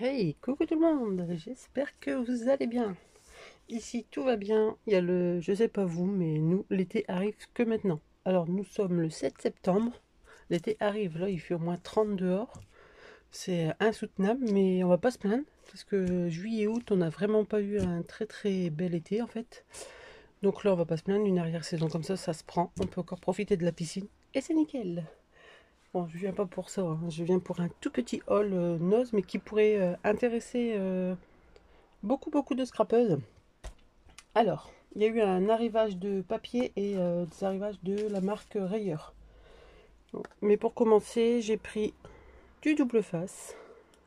Hey, coucou tout le monde, j'espère que vous allez bien. Ici tout va bien, il y a je sais pas vous, mais nous, l'été arrive que maintenant. Alors nous sommes le 7 septembre, l'été arrive, là il fait au moins 30 dehors. C'est insoutenable, mais on va pas se plaindre, parce que juillet et août, on n'a vraiment pas eu un très très bel été en fait. Donc là on va pas se plaindre, une arrière-saison comme ça se prend, on peut encore profiter de la piscine, et c'est nickel. Bon, je viens pas pour ça, hein. Je viens pour un tout petit haul noz, mais qui pourrait intéresser beaucoup de scrapeuses. Alors, il y a eu un arrivage de papier et des arrivages de la marque Rayer. Bon, mais pour commencer, j'ai pris du double face.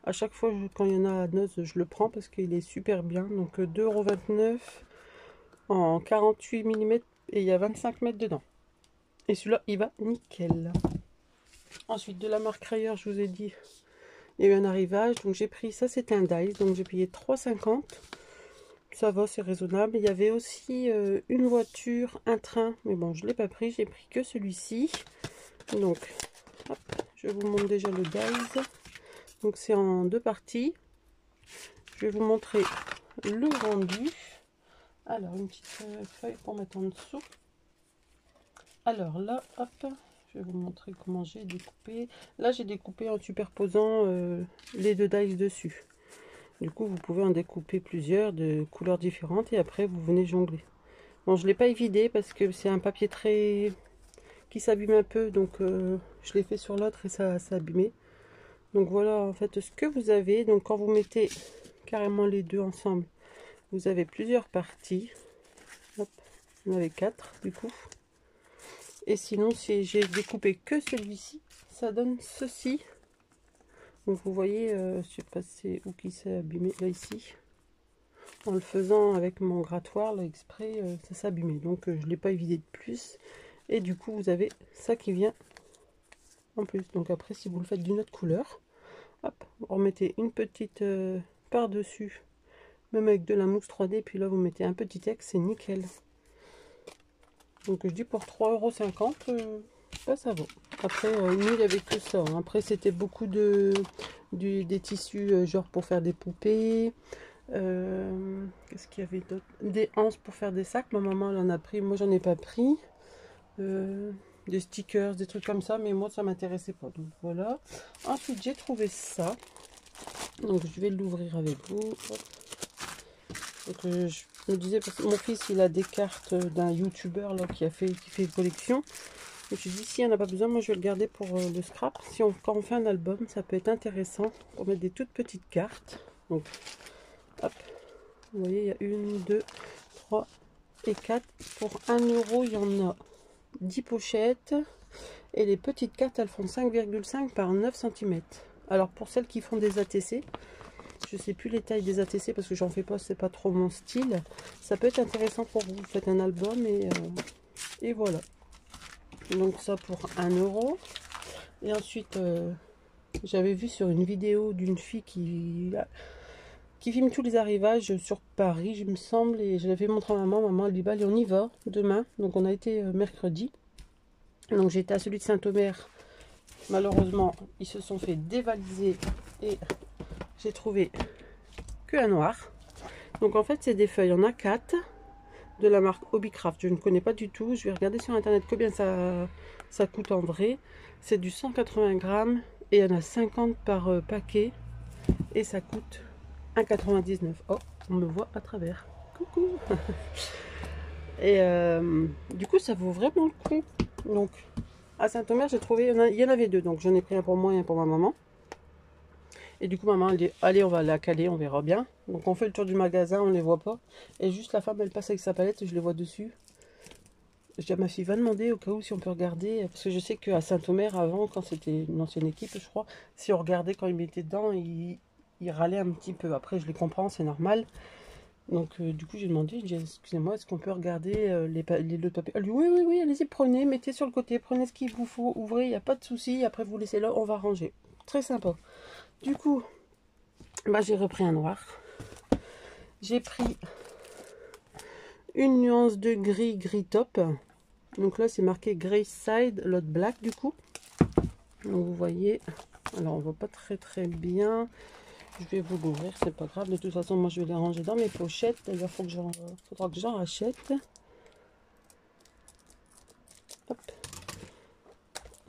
À chaque fois, quand il y en a à noz, je le prends parce qu'il est super bien. Donc 2,29 € en 48 mm et il y a 25 mètres dedans. Et celui-là, il va nickel. Ensuite, de la marque Rayer, je vous ai dit, il y a eu un arrivage. Donc j'ai pris ça, c'est un dice. Donc j'ai payé 3,50 €. Ça va, c'est raisonnable. Il y avait aussi une voiture, un train, mais bon, je ne l'ai pas pris, j'ai pris que celui-ci. Donc, hop, je vous montre déjà le dice. Donc, c'est en deux parties. Je vais vous montrer le rendu. Alors, une petite feuille pour mettre en dessous. Alors là, hop, je vais vous montrer comment j'ai découpé. Là, j'ai découpé en superposant les deux dice dessus. Du coup, vous pouvez en découper plusieurs de couleurs différentes et après, vous venez jongler. Bon, je ne l'ai pas évidé parce que c'est un papier très qui s'abîme un peu, donc je l'ai fait sur l'autre et ça s'est abîmé. Donc voilà en fait ce que vous avez. Donc quand vous mettez carrément les deux ensemble, vous avez plusieurs parties. Hop, on avait 4 du coup. Et sinon, si j'ai découpé que celui-ci, ça donne ceci. Donc vous voyez, je sais pas c'est où qui s'est abîmé, là ici. En le faisant avec mon grattoir, là exprès, ça s'est abîmé. Donc je ne l'ai pas évidé de plus. Et du coup, vous avez ça qui vient en plus. Donc après, si vous le faites d'une autre couleur, hop, vous remettez une petite par-dessus, même avec de la mousse 3D. Puis là, vous mettez un petit texte, c'est nickel. Donc je dis pour 3,50 €, bah, ça va. Après, nous, il n'y avait que ça. Après, c'était beaucoup des tissus, genre pour faire des poupées. Qu'est-ce qu'il y avait d'autre? Des anses pour faire des sacs. Ma maman elle en a pris, moi j'en ai pas pris. Des stickers, des trucs comme ça, mais moi ça m'intéressait pas. Donc voilà. Ensuite j'ai trouvé ça. Donc je vais l'ouvrir avec vous. Hop. Donc je me disais parce que mon fils il a des cartes d'un youtubeur là qui fait une collection. Et je me suis dit si on n'a pas besoin, moi je vais le garder pour le scrap. Si quand on fait un album, ça peut être intéressant pour mettre des toutes petites cartes. Donc hop. Vous voyez, il y a 1, 2, 3 et 4. Pour 1 €, il y en a 10 pochettes. Et les petites cartes, elles font 5,5 par 9 cm. Alors, pour celles qui font des ATC, je ne sais plus les tailles des ATC parce que j'en fais pas, c'est pas trop mon style. Ça peut être intéressant pour vous. Vous faites un album et voilà. Donc, ça pour 1 €. Et ensuite, j'avais vu sur une vidéo d'une fille qui filme tous les arrivages sur Paris, je me semble, et je l'avais montré à maman. Maman, elle dit, bah, allez, on y va demain. Donc, on a été mercredi. Donc, j'étais à celui de Saint-Omer. Malheureusement, ils se sont fait dévaliser et j'ai trouvé que un noir. Donc, en fait, c'est des feuilles. Il y en a 4 de la marque Hobbycraft. Je ne connais pas du tout. Je vais regarder sur internet combien ça coûte en vrai. C'est du 180 grammes et il y en a 50 par paquet et ça coûte 1,99 €. Oh, on me voit à travers. Coucou. Et du coup, ça vaut vraiment le coup. Donc, à Saint-Omer, j'ai trouvé, il y en avait 2. Donc, j'en ai pris un pour moi et un pour ma maman. Et du coup, maman, elle dit, allez, on va la caler, on verra bien. Donc, on fait le tour du magasin, on ne les voit pas. Et juste la femme, elle passe avec sa palette et je les vois dessus. Je dis à ma fille, va demander au cas où si on peut regarder. Parce que je sais qu'à Saint-Omer, avant, quand c'était une ancienne équipe, je crois, si on regardait quand ils mettaient dedans, ils râlaient un petit peu. Après, je les comprends, c'est normal. Donc, du coup, j'ai demandé, j'ai dit, excusez-moi, est-ce qu'on peut regarder les lots de papier? Elle dit, oui, oui, oui, allez-y, prenez, mettez sur le côté, prenez ce qu'il vous faut, ouvrez, il n'y a pas de souci. Après, vous laissez là, on va ranger. Très sympa. Du coup, bah, j'ai repris un noir. J'ai pris une nuance de gris, gris top. Donc là, c'est marqué Grey Side, l'autre black, du coup. Donc, vous voyez, alors on voit pas très bien. Je vais vous l'ouvrir, c'est pas grave. De toute façon, moi je vais les ranger dans mes pochettes. D'ailleurs, faudra que j'en rachète. Hop.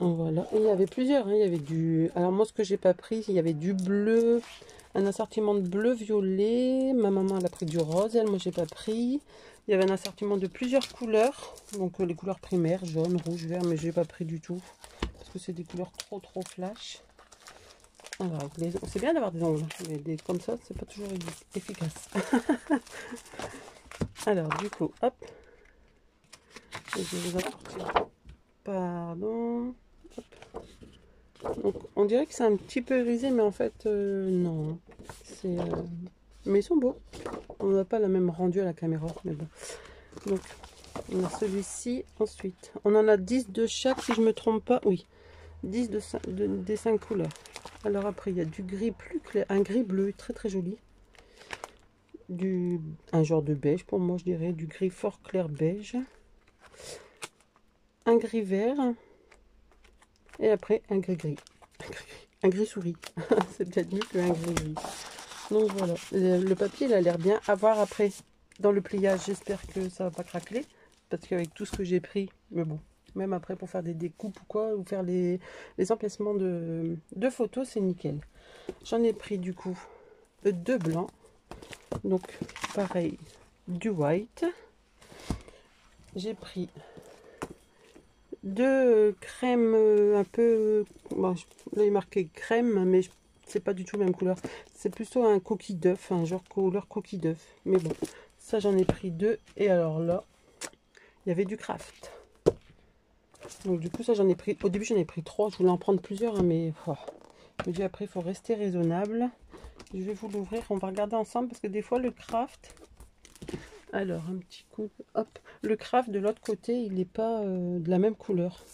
Voilà. Et il y avait plusieurs. Hein. Il y avait du. Alors moi, ce que j'ai pas pris, il y avait du bleu, un assortiment de bleu, violet. Ma maman elle a pris du rose. Elle, moi j'ai pas pris. Il y avait un assortiment de plusieurs couleurs. Donc les couleurs primaires, jaune, rouge, vert, mais j'ai pas pris du tout parce que c'est des couleurs trop flash. Alors, c'est bien d'avoir des ongles, mais comme ça, c'est pas toujours efficace. Alors, du coup, hop. Je vais vous apporter. Pardon. Hop. Donc, on dirait que c'est un petit peu grisé, mais en fait, non. Mais ils sont beaux. On n'a pas le même rendu à la caméra, mais bon. Donc, on a celui-ci. Ensuite, on en a 10 de chaque, si je me trompe pas. Oui, 10 des 5 couleurs. Alors après, il y a du gris plus clair, un gris bleu très joli. Un genre de beige pour moi, je dirais. Du gris fort clair beige. Un gris vert. Et après, un gris. Un gris souris. C'est peut-être mieux qu'un gris. Donc voilà. Le papier, il a l'air bien. À voir après dans le pliage. J'espère que ça va pas craquer. Parce qu'avec tout ce que j'ai pris, mais bon. Même après pour faire des découpes ou quoi, ou faire les emplacements de photos, c'est nickel. J'en ai pris du coup 2 blancs. Donc pareil, du white. J'ai pris 2 crèmes un peu... Bon, là il est marqué crème, mais c'est pas du tout la même couleur. C'est plutôt un coquille d'œuf, un genre couleur coquille d'œuf. Mais bon, ça j'en ai pris 2. Et alors là, il y avait du craft. Donc du coup ça j'en ai pris, au début j'en ai pris 3, je voulais en prendre plusieurs, hein, mais je me dis après il faut rester raisonnable. Je vais vous l'ouvrir, on va regarder ensemble parce que des fois le craft, alors un petit coup, hop, le craft de l'autre côté il n'est pas de la même couleur.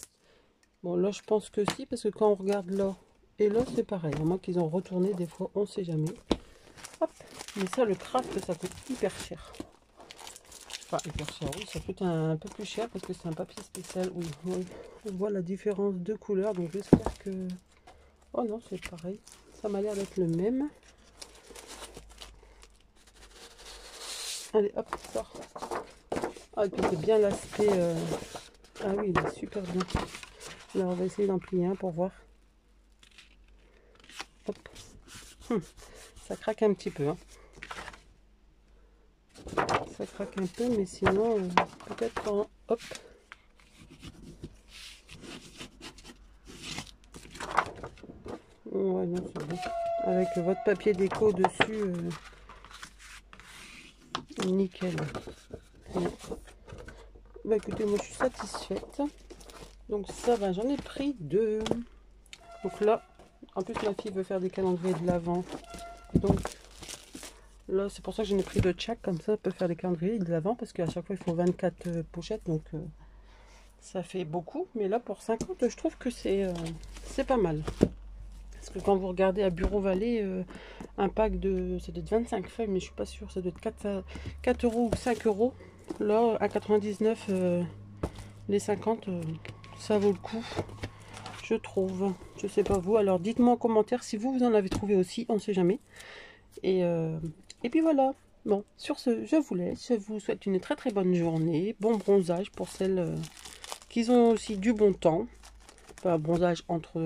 Bon là je pense que si, parce que quand on regarde là et là c'est pareil, à moins qu'ils ont retourné des fois, on sait jamais. Hop, mais ça le craft ça coûte hyper cher. Enfin, hyper cher, oui, ça coûte un peu plus cher parce que c'est un papier spécial. Oui, on voit la différence de couleur, donc j'espère que... Oh non, c'est pareil. Ça m'a l'air d'être le même. Allez, hop, sort. Ah, et puis c'est bien l'aspect... Ah oui, il est super bien. Alors, on va essayer d'en plier un pour voir. Hop. Ça craque un petit peu, hein. Ça craque un peu, mais sinon, peut-être en... Hop. Ouais, non, c'est bon. Avec votre papier déco dessus, nickel. Bon. Bah écoutez, moi je suis satisfaite. Donc ça va, j'en ai pris 2. Donc là, en plus ma fille veut faire des calendriers de l'Avent. Donc là, c'est pour ça que j'en ai pris 2 de chaque, comme ça elle peut faire des calendriers de l'Avent, parce qu'à chaque fois il faut 24 pochettes, donc ça fait beaucoup. Mais là pour 50, je trouve que c'est pas mal. Parce que quand vous regardez à Bureau Vallée, un pack de... ça doit être 25 feuilles, mais je suis pas sûre, ça doit être 4 euros ou 5 euros. Là, à 99, les 50, ça vaut le coup, je trouve. Je sais pas vous, alors dites-moi en commentaire si vous en avez trouvé aussi, on sait jamais. Et puis voilà. Bon, sur ce, je vous laisse. Je vous souhaite une très bonne journée. Bon bronzage pour celles qui ont aussi du bon temps. Enfin, bronzage entre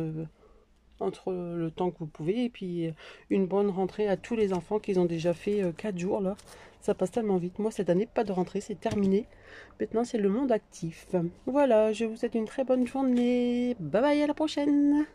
le temps que vous pouvez. Et puis une bonne rentrée à tous les enfants qui ont déjà fait 4 jours là. Ça passe tellement vite. Moi cette année, pas de rentrée, c'est terminé. Maintenant c'est le monde actif. Voilà, je vous souhaite une très bonne journée. Bye bye, à la prochaine.